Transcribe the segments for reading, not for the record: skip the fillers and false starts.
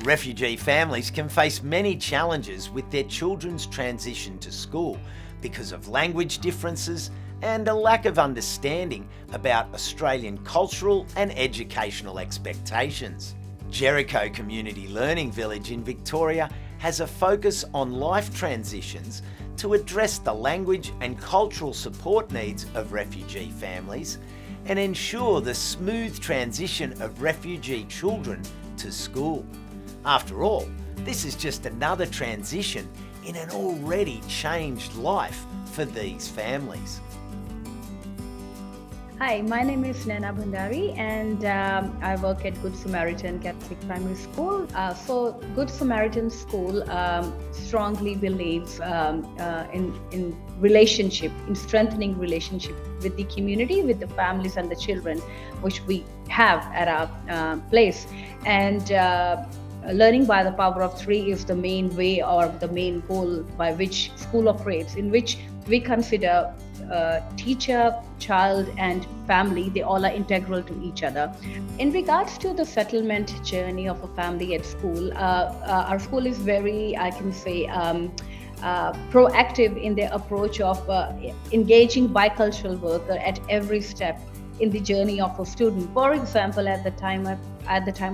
Refugee families can face many challenges with their children's transition to school because of language differences and a lack of understanding about Australian cultural and educational expectations. Jericho Community Learning Village in Victoria has a focus on life transitions to address the language and cultural support needs of refugee families and ensure the smooth transition of refugee children to school. After all, this is just another transition in an already changed life for these families. Hi, my name is Naina Bhandari and I work at Good Samaritan Catholic Primary School. So Good Samaritan School strongly believes in relationship, in strengthening relationship with the community, with the families and the children, which we have at our place. And learning by the power of three is the main way or the main goal by which school operates, in which we consider teacher, child and family, they all are integral to each other. In regards to the settlement journey of a family at school, our school is very, I can say, proactive in their approach of engaging bicultural worker at every step in the journey of a student. For example, at the time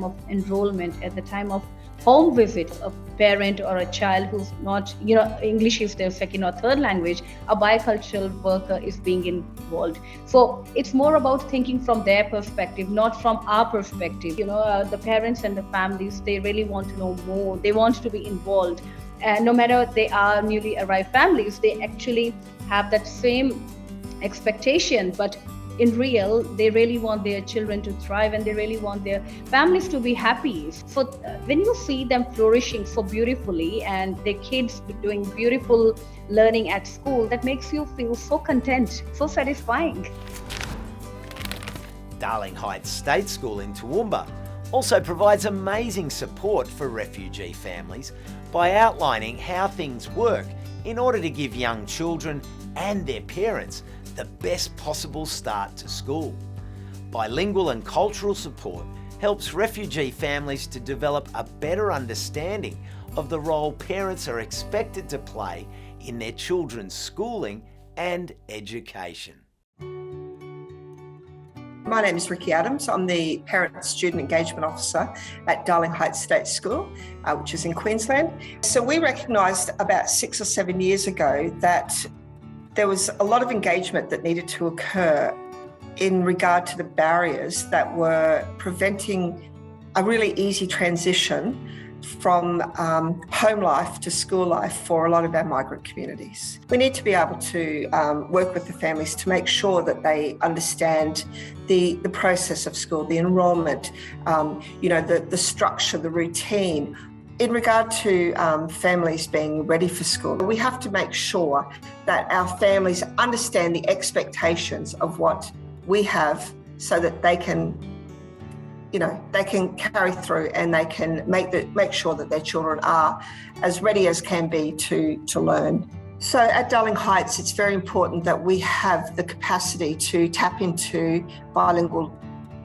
of enrollment, at the time of home visit, a parent or a child who's not, English is their second or third language, a bicultural worker is being involved. So it's more about thinking from their perspective, not from our perspective. The parents and the families, they really want to know more. They want to be involved. And no matter they are newly arrived families, they actually have that same expectation, but in real, they really want their children to thrive and they really want their families to be happy. So when you see them flourishing so beautifully and their kids doing beautiful learning at school, that makes you feel so content, so satisfying. Darling Heights State School in Toowoomba also provides amazing support for refugee families by outlining how things work in order to give young children and their parents the best possible start to school. Bilingual and cultural support helps refugee families to develop a better understanding of the role parents are expected to play in their children's schooling and education. My name is Ricky Adams. I'm the Parent Student Engagement Officer at Darling Heights State School, which is in Queensland. So we recognised about 6 or 7 years ago that there was a lot of engagement that needed to occur in regard to the barriers that were preventing a really easy transition from home life to school life for a lot of our migrant communities. We need to be able to work with the families to make sure that they understand the process of school, the enrolment, the structure, the routine. In regard to families being ready for school, we have to make sure that our families understand the expectations of what we have so that they can carry through and they can make sure that their children are as ready as can be to learn. So at Darling Heights, it's very important that we have the capacity to tap into bilingual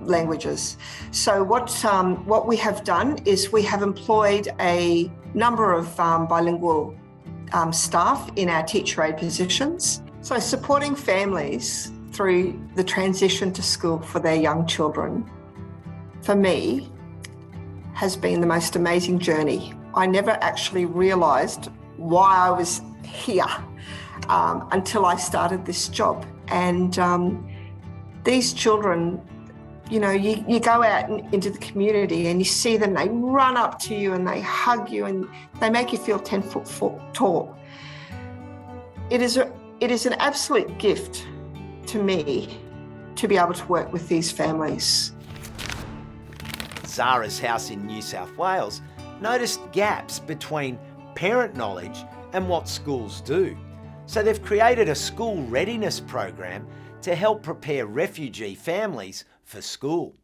languages. So what we have done is we have employed a number of bilingual staff in our teacher aid positions. So supporting families through the transition to school for their young children, for me, has been the most amazing journey. I never actually realised why I was here until I started this job. And these children, you go out into the community and you see them, they run up to you and they hug you and they make you feel 10 foot tall. It is an absolute gift to me to be able to work with these families. Zara's House in New South Wales noticed gaps between parent knowledge and what schools do. So they've created a school readiness program to help prepare refugee families for school.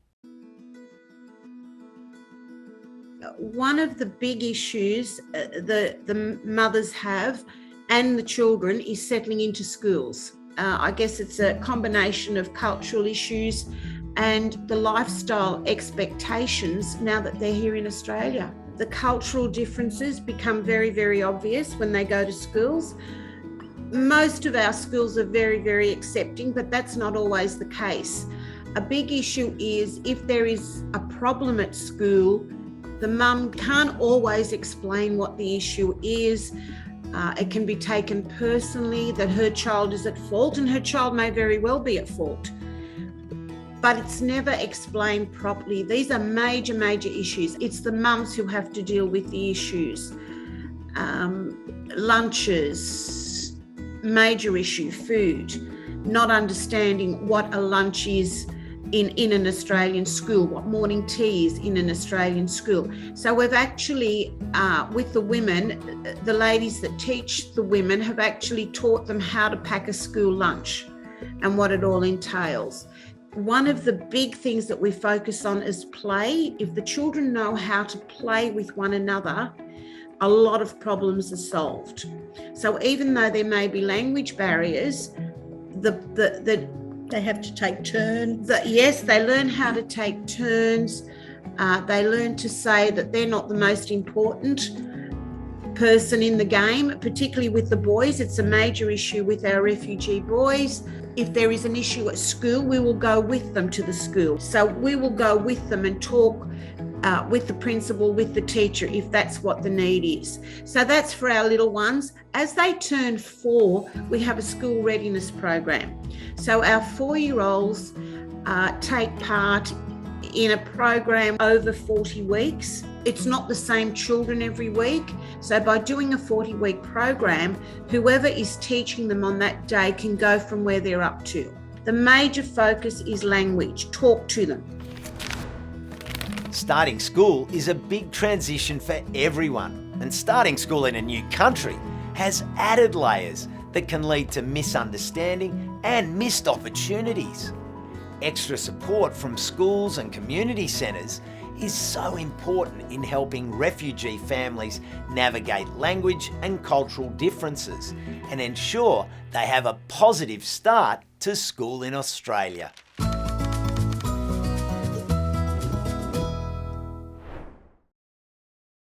One of the big issues the mothers have and the children is settling into schools. I guess it's a combination of cultural issues and the lifestyle expectations now that they're here in Australia. The cultural differences become very, very obvious when they go to schools. Most of our schools are very, very accepting, but that's not always the case. A big issue is if there is a problem at school, the mum can't always explain what the issue is. It can be taken personally that her child is at fault, and her child may very well be at fault. But it's never explained properly. These are major, major issues. It's the mums who have to deal with the issues. Lunches, major issue, food, not understanding what a lunch is in an Australian school, what morning tea is in an Australian school. So we've actually, with the women, the ladies that teach the women have actually taught them how to pack a school lunch and what it all entails. One of the big things that we focus on is play. If the children know how to play with one another, a lot of problems are solved. So even though there may be language barriers, they have to take turns. Yes, they learn how to take turns. They learn to say that they're not the most important person in the game, particularly with the boys. It's a major issue with our refugee boys. If there is an issue at school, we will go with them to the school. So we will go with them and talk with the principal, with the teacher, if that's what the need is. So that's for our little ones. As they turn 4, we have a school readiness program. So our 4-year-olds take part in a program over 40 weeks. It's not the same children every week. So by doing a 40-week program, whoever is teaching them on that day can go from where they're up to. The major focus is language. Talk to them. Starting school is a big transition for everyone, and starting school in a new country has added layers that can lead to misunderstanding and missed opportunities. Extra support from schools and community centres is so important in helping refugee families navigate language and cultural differences and ensure they have a positive start to school in Australia.